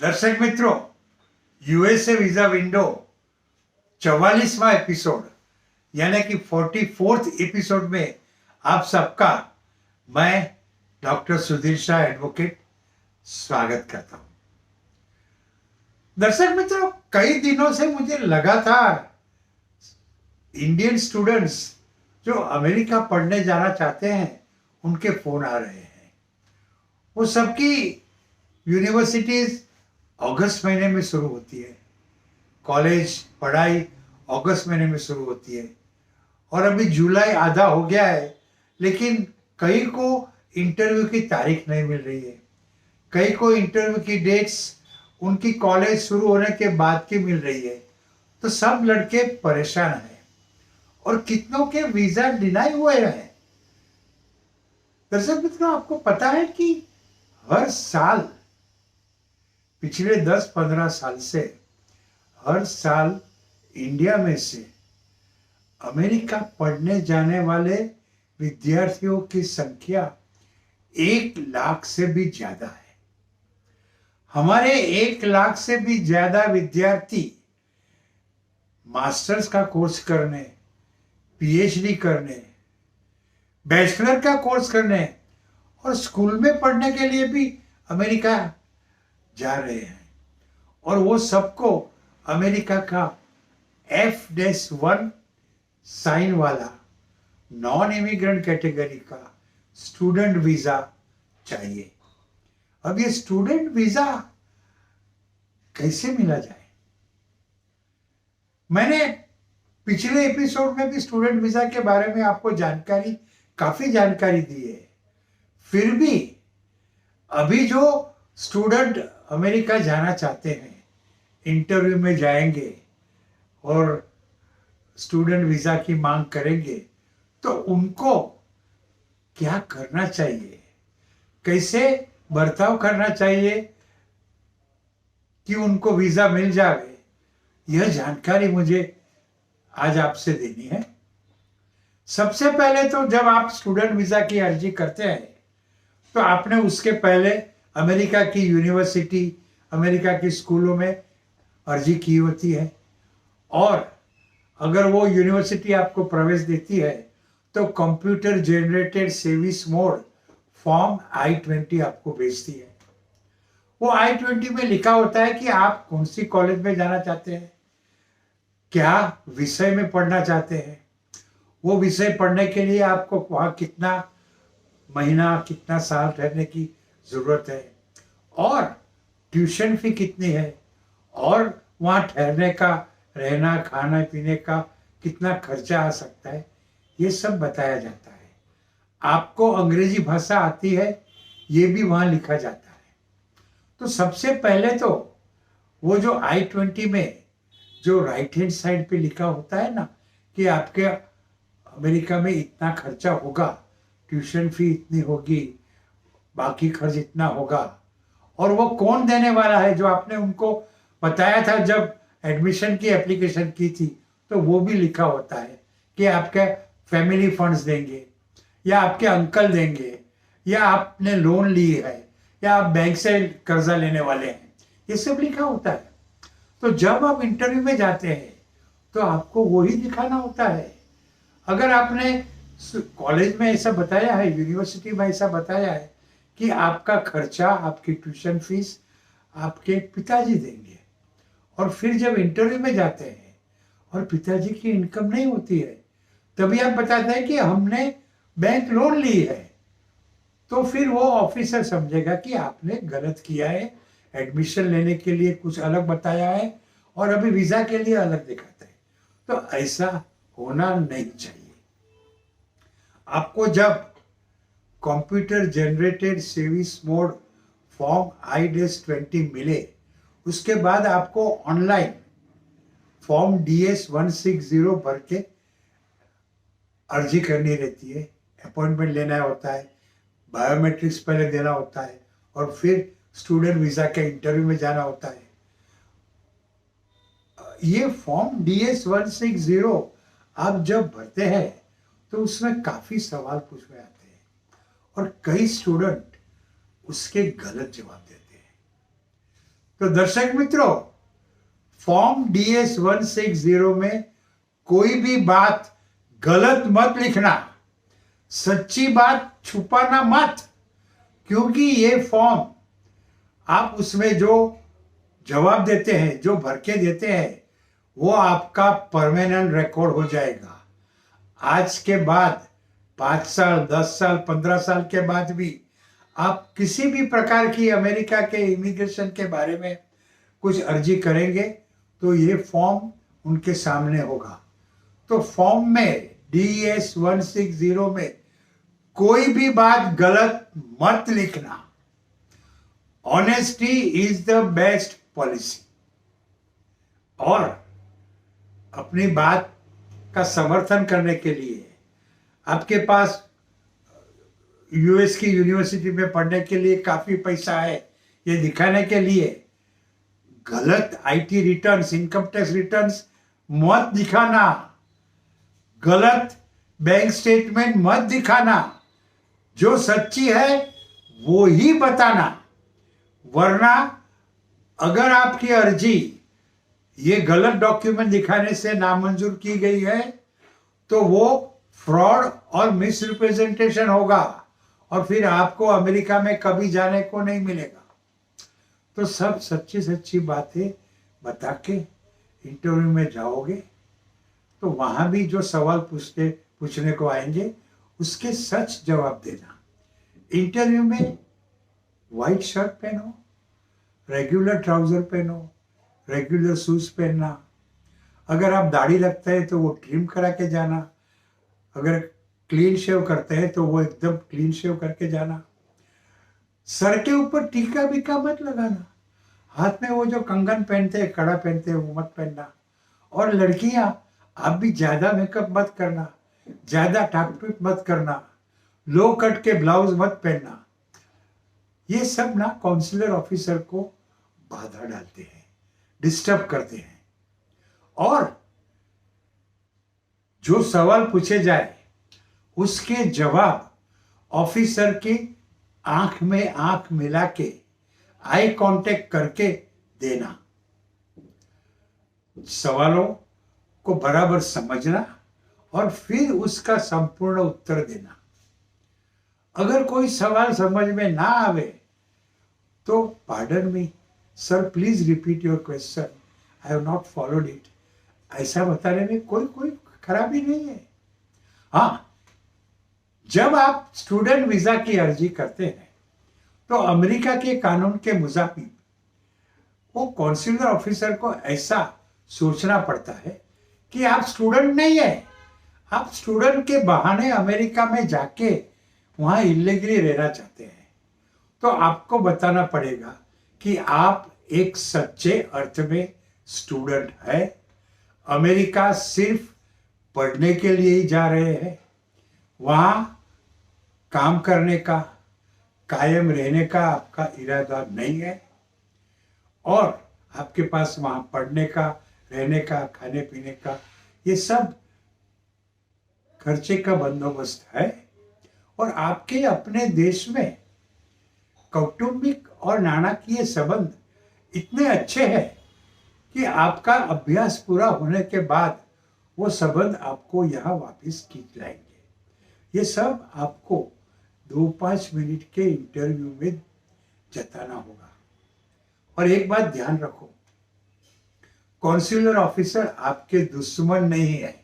दर्शक मित्रों, USA visa window 44वां episode यानी कि 44th एपिसोड में आप सबका मैं डॉक्टर सुधीर शाह एडवोकेट स्वागत करता हूं। दर्शक मित्रों, कई दिनों से मुझे लगातार इंडियन स्टूडेंट्स जो अमेरिका पढ़ने जाना चाहते हैं उनके फोन आ रहे हैं। वो सबकी यूनिवर्सिटीज अगस्त महीने में शुरू होती है, कॉलेज पढ़ाई अगस्त महीने में शुरू होती है और अभी जुलाई आधा हो गया है, लेकिन कई को इंटरव्यू की तारीख नहीं मिल रही है, कई को इंटरव्यू की डेट्स उनकी कॉलेज शुरू होने के बाद की मिल रही है। तो सब लड़के परेशान हैं और कितनों के वीजा डिनाई हुए हैं। दर्शक मित्रों, आपको पता है कि हर साल पिछले 10-15 साल से हर साल इंडिया में से अमेरिका पढ़ने जाने वाले विद्यार्थियों की संख्या 1 लाख से भी ज्यादा है। हमारे 1 लाख से भी ज्यादा विद्यार्थी मास्टर्स का कोर्स करने, पीएचडी करने, बैचलर का कोर्स करने और स्कूल में पढ़ने के लिए भी अमेरिका जा रहे हैं। और वो सबको अमेरिका का F-1 साइन वाला नॉन इमिग्रेंट कैटेगरी का स्टूडेंट वीजा चाहिए। अब ये स्टूडेंट वीजा कैसे मिला जाए? मैंने पिछले एपिसोड में भी स्टूडेंट वीजा के बारे में आपको काफी जानकारी दी है। फिर भी अभी जो स्टूडेंट अमेरिका जाना चाहते हैं, इंटरव्यू में जाएंगे और स्टूडेंट वीजा की मांग करेंगे, तो उनको क्या करना चाहिए, कैसे बर्ताव करना चाहिए कि उनको वीजा मिल जाए, यह जानकारी मुझे आज आपसे देनी है। सबसे पहले तो जब आप स्टूडेंट वीजा की अर्जी करते हैं तो आपने उसके पहले अमेरिका की यूनिवर्सिटी, अमेरिका की स्कूलों में अर्जी की होती है और अगर वो यूनिवर्सिटी आपको प्रवेश देती है तो computer generated service mode form I-20 आपको भेजती है। वो I-20 में लिखा होता है कि आप कौन सी कॉलेज में जाना चाहते हैं, क्या विषय में पढ़ना चाहते हैं, वो विषय पढ़ने के लिए आपको वहाँ कितना महीना, कितना साल रहने की जरूरत है और ट्यूशन फी कितनी है और वहाँ ठहरने का, रहना, खाना पीने का कितना खर्चा आ सकता है, ये सब बताया जाता है। आपको अंग्रेजी भाषा आती है, ये भी वहाँ लिखा जाता है। तो सबसे पहले तो वो जो I-20 में जो राइट हैंड साइड पे लिखा होता है ना कि आपके अमेरिका में इतना खर्चा होगा, ट्यूशन फी इतनी होगी, बाकी खर्च इतना होगा, और वो कौन देने वाला है जो आपने उनको बताया था जब एडमिशन की एप्लीकेशन की थी, तो वो भी लिखा होता है कि आपके फैमिली फंड्स देंगे या आपके अंकल देंगे या आपने लोन ली है या आप बैंक से कर्जा लेने वाले हैं, ये सब लिखा होता है। तो जब आप इंटरव्यू में जाते हैं तो आपको वही दिखाना होता है। अगर आपने कॉलेज में ऐसा बताया है, यूनिवर्सिटी में ऐसा बताया है कि आपका खर्चा, आपकी ट्यूशन फीस आपके पिताजी देंगे, और फिर जब इंटरव्यू में जाते हैं और पिताजी की इनकम नहीं होती है, तभी आप बताते हैं कि हमने बैंक लोन ली है, तो फिर वो ऑफिसर समझेगा कि आपने गलत किया है, एडमिशन लेने के लिए कुछ अलग बताया है और अभी वीजा के लिए अलग दिखाता है। तो ऐसा होना नहीं चाहिए। आपको जब computer generated service mode form I-20 मिले, उसके बाद आपको ऑनलाइन फॉर्म DS-160 भर के अर्जी करनी रहती है, अपॉइंटमेंट लेना होता है, बायोमेट्रिक्स पहले देना होता है और फिर स्टूडेंट वीजा के इंटरव्यू में जाना होता है। ये फॉर्म DS-160 आप जब भरते हैं तो उसमें काफी सवाल पूछे आते हैं और कई स्टूडेंट उसके गलत जवाब देते हैं। तो दर्शक मित्रों, फॉर्म DS 160 में कोई भी बात गलत मत लिखना, सच्ची बात छुपाना मत, क्योंकि ये फॉर्म आप उसमें जो जवाब देते हैं, जो भर के देते हैं, वो आपका परमानेंट रिकॉर्ड हो जाएगा। आज के बाद 5 साल, 10 साल, 15 साल के बाद भी आप किसी भी प्रकार की अमेरिका के इमिग्रेशन के बारे में कुछ अर्जी करेंगे तो ये फॉर्म उनके सामने होगा। तो फॉर्म में DS 160 में कोई भी बात गलत मत लिखना। Honesty is the best policy. और अपनी बात का समर्थन करने के लिए आपके पास US की यूनिवर्सिटी में पढ़ने के लिए काफी पैसा है, ये दिखाने के लिए गलत IT returns, income tax returns मत दिखाना, गलत बैंक स्टेटमेंट मत दिखाना, जो सच्ची है वो ही बताना। वरना अगर आपकी अर्जी ये गलत डॉक्यूमेंट दिखाने से नामंजूर की गई है तो वो फ्रॉड और मिसरिप्रेजेंटेशन होगा और फिर आपको अमेरिका में कभी जाने को नहीं मिलेगा। तो सब सच्ची सच्ची बातें बता के इंटरव्यू में जाओगे तो वहां भी जो सवाल पूछने को आएंगे उसके सच जवाब देना। इंटरव्यू में व्हाइट शर्ट पहनो, रेगुलर ट्राउजर पहनो, रेगुलर शूज पहनना। अगर आप दाढ़ी रखते हैं तो वो ट्रिम करा के जाना, अगर क्लीन शेव करते हैं तो वो एकदम क्लीन शेव करके जाना। सर के ऊपर टीका बीका मत लगाना, हाथ में वो जो कंगन पहनते हैं, कड़ा पहनते हैं, वो मत पहनना। और लड़कियां, आप भी ज्यादा मेकअप मत करना, ज्यादा टाप मत करना, लो कट के ब्लाउज मत पहनना। ये सब ना काउंसलर ऑफिसर को बाधा डालते हैं, डिस्टर्ब करते हैं। और जो सवाल पूछे जाए उसके जवाब ऑफिसर की आंख में आंख मिला के, आई कांटेक्ट करके देना। सवालों को बराबर समझना और फिर उसका संपूर्ण उत्तर देना। अगर कोई सवाल समझ में ना आवे तो pardon me sir, please repeat your question, I have not followed it, ऐसा बताने में कोई खराबी नहीं है। हाँ, जब आप स्टूडेंट वीजा की अर्जी करते हैं तो अमेरिका के कानून के मुताबिक वो कॉन्सुलर ऑफिसर को ऐसा सोचना पड़ता है कि आप स्टूडेंट नहीं है, आप स्टूडेंट के बहाने अमेरिका में जाके वहां इलीगली रहना चाहते हैं। तो आपको बताना पड़ेगा कि आप एक सच्चे अर्थ में स्टूडेंट है, अमेरिका सिर्फ पढ़ने के लिए ही जा रहे हैं, वहां काम करने का, कायम रहने का आपका इरादा नहीं है, और आपके पास वहां पढ़ने का, रहने का, खाने पीने का ये सब खर्चे का बंदोबस्त है। और आपके अपने देश में कौटुंबिक और नाणाकीय संबंध इतने अच्छे हैं कि आपका अभ्यास पूरा होने के बाद वो संबंध आपको यहाँ वापस खींच लाएंगे। ये सब आपको 2-5 मिनट के इंटरव्यू में जताना होगा। और एक बात ध्यान रखो, कॉन्सुलर ऑफिसर आपके दुश्मन नहीं है,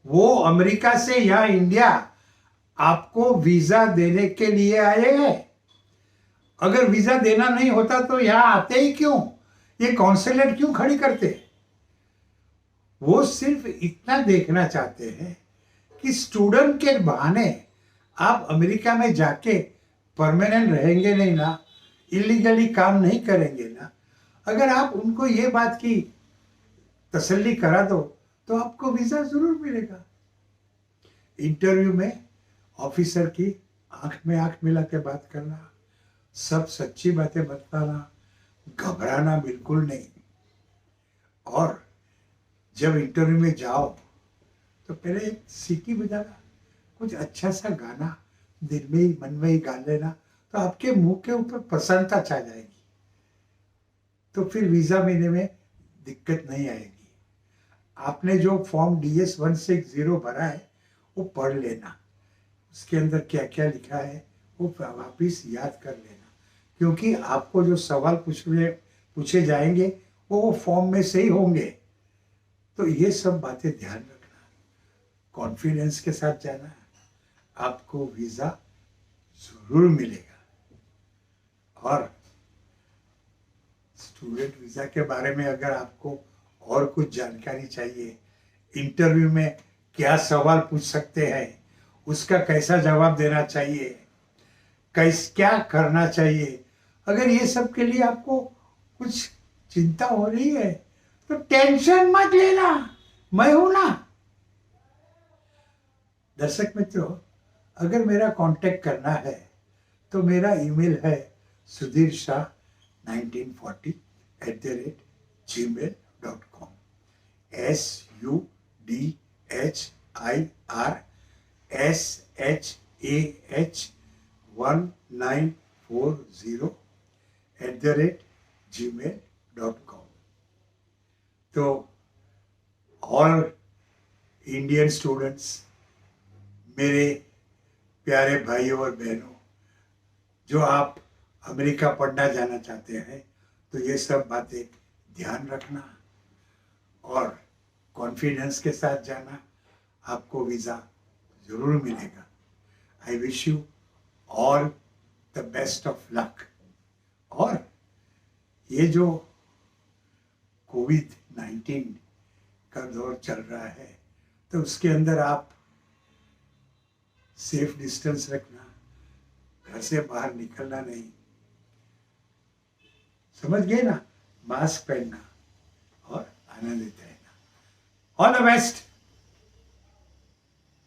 वो अमेरिका से या इंडिया आपको वीजा देने के लिए आए हैं। अगर वीजा देना नहीं होता तो यहां आते ही क्यों, ये कॉन्सुलेट क्यों खड़ी करते? वो सिर्फ इतना देखना चाहते हैं कि स्टूडेंट के बहाने आप अमेरिका में जाके परमानेंट रहेंगे नहीं ना, इलीगली काम नहीं करेंगे ना। अगर आप उनको ये बात की तसल्ली करा दो तो आपको वीजा जरूर मिलेगा। इंटरव्यू में ऑफिसर की आंख में आंख मिला के बात करना, सब सच्ची बातें बताना, घबराना बिल्कुल नहीं। और जब इंटरव्यू में जाओ तो पहले एक सीटी बजाना, कुछ अच्छा सा गाना दिल में ही मन में ही गा लेना, तो आपके मुंह के ऊपर प्रसन्नता छा जाएगी। तो फिर वीज़ा मिलने में दिक्कत नहीं आएगी। आपने जो फॉर्म DS-160 भरा है वो पढ़ लेना, उसके अंदर क्या क्या लिखा है वो वापिस याद कर लेना, क्योंकि आपको जो सवाल पूछे जाएंगे वो फॉर्म में से ही होंगे। तो ये सब बातें ध्यान रखना, कॉन्फिडेंस के साथ जाना, आपको वीज़ा जरूर मिलेगा। और स्टूडेंट वीज़ा के बारे में अगर आपको और कुछ जानकारी चाहिए, इंटरव्यू में क्या सवाल पूछ सकते हैं, उसका कैसा जवाब देना चाहिए, क्या करना चाहिए, अगर ये सब के लिए आपको कुछ चिंता हो रही है तो टेंशन मत लेना, मैं हूं ना। दर्शक मित्रों, अगर मेरा कांटेक्ट करना है तो मेरा ईमेल है sudhirshah1940@gmail.com, SudhirShah1940@gmail.com। तो ऑल इंडियन स्टूडेंट्स, मेरे प्यारे भाइयों और बहनों, जो आप अमेरिका पढ़ना जाना चाहते हैं, तो ये सब बातें ध्यान रखना और कॉन्फिडेंस के साथ जाना, आपको वीज़ा ज़रूर मिलेगा। I wish you all the best of luck. और ये जो कोविड-19 का दौर चल रहा है, तो उसके अंदर आप सेफ डिस्टेंस रखना, घर से बाहर निकलना नहीं, समझ गए ना, मास्क पहनना और आनंदित रहना। All the best.